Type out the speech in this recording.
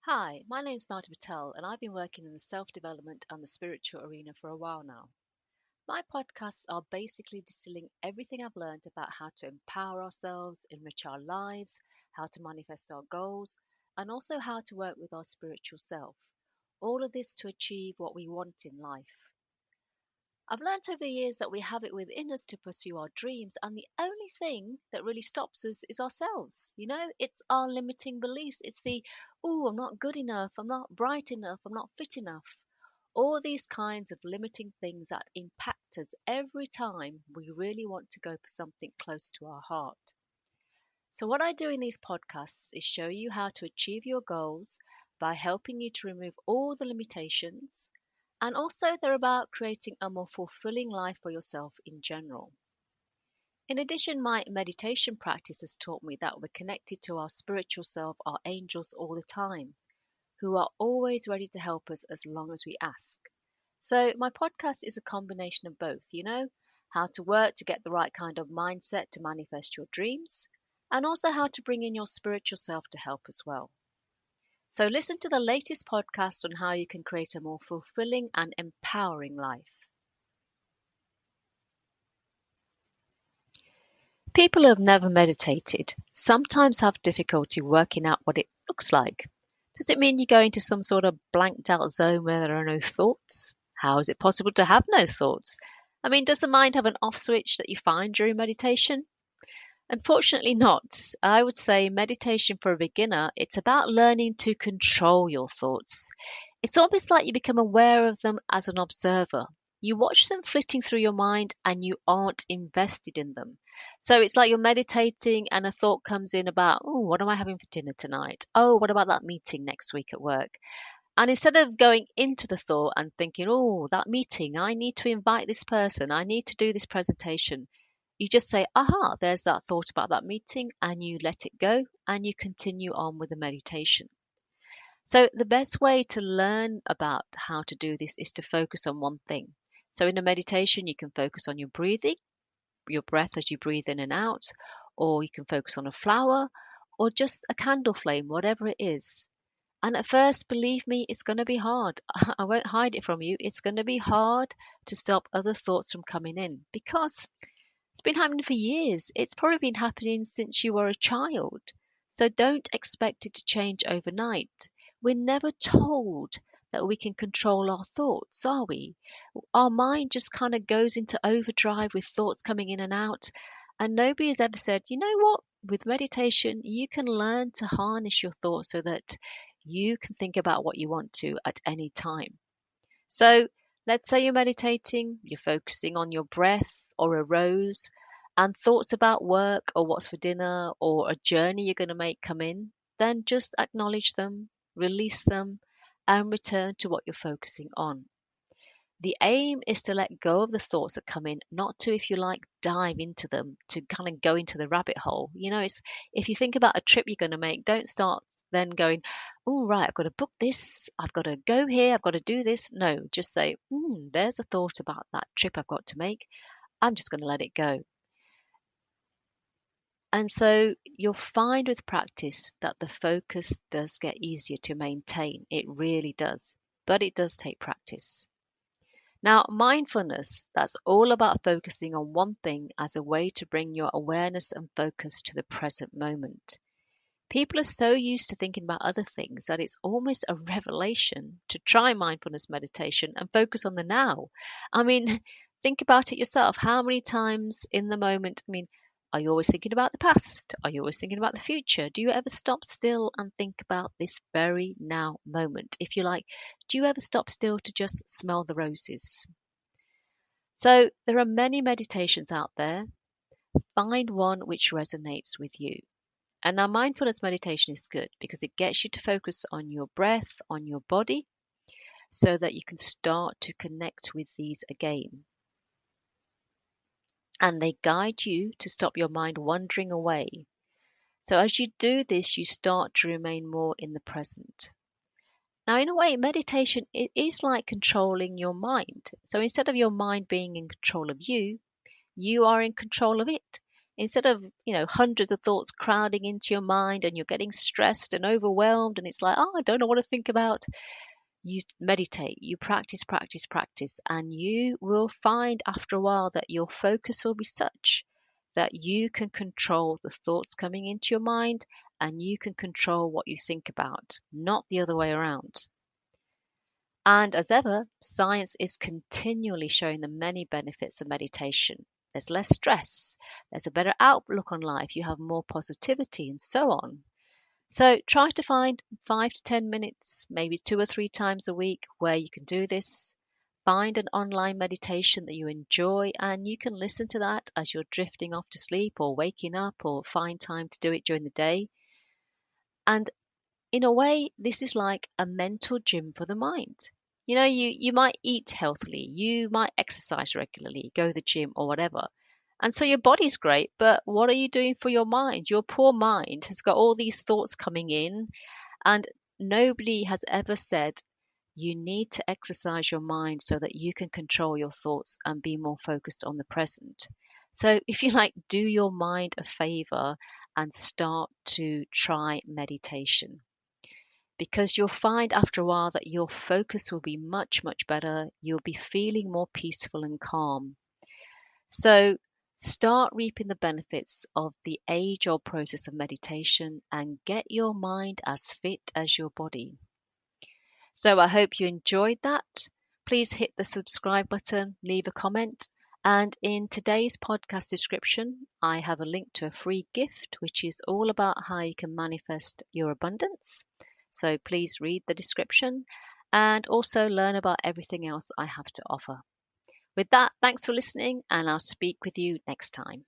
Hi, my name is Marta Patel, and I've been working in the self development and the spiritual arena for a while now. My podcasts are basically distilling everything I've learned about how to empower ourselves, enrich our lives, how to manifest our goals, and also how to work with our spiritual self. All of this to achieve what we want in life. I've learnt over the years that we have it within us to pursue our dreams, and the only thing that really stops us is ourselves. It's our limiting beliefs. It's oh, I'm not good enough, I'm not bright enough, I'm not fit enough. All these kinds of limiting things that impact us every time we really want to go for something close to our heart. So, what I do in these podcasts is show you how to achieve your goals by helping you to remove all the limitations. And also, they're about creating a more fulfilling life for yourself in general. In addition, my meditation practice has taught me that we're connected to our spiritual self, our angels, all the time, who are always ready to help us as long as we ask. So, my podcast is a combination of both, how to work to get the right kind of mindset to manifest your dreams, and also how to bring in your spiritual self to help as well. So, listen to the latest podcast on how you can create a more fulfilling and empowering life. People who have never meditated sometimes have difficulty working out what it looks like. Does it mean you go into some sort of blanked out zone where there are no thoughts? How is it possible to have no thoughts? Does the mind have an off switch that you find during meditation? Unfortunately not. I would say meditation for a beginner, it's about learning to control your thoughts. It's almost like you become aware of them as an observer. You watch them flitting through your mind and you aren't invested in them. So it's like you're meditating and a thought comes in about, oh, what am I having for dinner tonight? Oh, what about that meeting next week at work? And instead of going into the thought and thinking, oh, that meeting, I need to invite this person, I need to do this presentation, you just say, aha, there's that thought about that meeting, and you let it go and you continue on with the meditation. So, the best way to learn about how to do this is to focus on one thing. So, in a meditation, you can focus on your breathing, your breath as you breathe in and out, or you can focus on a flower or just a candle flame, whatever it is. And at first, believe me, it's going to be hard. I won't hide it from you. It's going to be hard to stop other thoughts from coming in because it's been happening for years. It's probably been happening since you were a child. So don't expect it to change overnight. We're never told that we can control our thoughts, are we? Our mind just kind of goes into overdrive with thoughts coming in and out. And nobody has ever said, you know what? With meditation, you can learn to harness your thoughts so that you can think about what you want to at any time. So let's say you're meditating, you're focusing on your breath or a rose, and thoughts about work or what's for dinner or a journey you're going to make come in, then just acknowledge them, release them, and return to what you're focusing on. The aim is to let go of the thoughts that come in, not to, if you like, dive into them, to kind of go into the rabbit hole. It's if you think about a trip you're going to make, don't start then going, oh, right, I've got to book this, I've got to go here, I've got to do this. No, just say, there's a thought about that trip I've got to make. I'm just going to let it go. And so you'll find with practice that the focus does get easier to maintain. It really does. But it does take practice. Now, mindfulness, that's all about focusing on one thing as a way to bring your awareness and focus to the present moment. People are so used to thinking about other things that it's almost a revelation to try mindfulness meditation and focus on the now. I mean, think about it yourself. How many times in the moment, are you always thinking about the past? Are you always thinking about the future? Do you ever stop still and think about this very now moment? If you like, do you ever stop still to just smell the roses? So there are many meditations out there. Find one which resonates with you. And now mindfulness meditation is good because it gets you to focus on your breath, on your body, so that you can start to connect with these again. And they guide you to stop your mind wandering away. So as you do this, you start to remain more in the present. Now, in a way, meditation, it is like controlling your mind. So instead of your mind being in control of you, you are in control of it. Instead of, hundreds of thoughts crowding into your mind and you're getting stressed and overwhelmed and it's like, oh, I don't know what to think about. You meditate, you practice, practice, practice, and you will find after a while that your focus will be such that you can control the thoughts coming into your mind and you can control what you think about, not the other way around. And as ever, science is continually showing the many benefits of meditation. There's less stress, there's a better outlook on life, you have more positivity, and so on. So try to find 5 to 10 minutes, maybe 2 or 3 times a week, where you can do this. Find an online meditation that you enjoy, and you can listen to that as you're drifting off to sleep or waking up, or find time to do it during the day. And in a way, this is like a mental gym for the mind. You might eat healthily, you might exercise regularly, go to the gym or whatever. And so your body's great, but what are you doing for your mind? Your poor mind has got all these thoughts coming in, and nobody has ever said you need to exercise your mind so that you can control your thoughts and be more focused on the present. So, if you like, do your mind a favor and start to try meditation, because you'll find after a while that your focus will be much, much better. You'll be feeling more peaceful and calm. So, start reaping the benefits of the age old process of meditation and get your mind as fit as your body. So, I hope you enjoyed that. Please hit the subscribe button, leave a comment. And in today's podcast description, I have a link to a free gift, which is all about how you can manifest your abundance. So please read the description and also learn about everything else I have to offer. With that, thanks for listening, and I'll speak with you next time.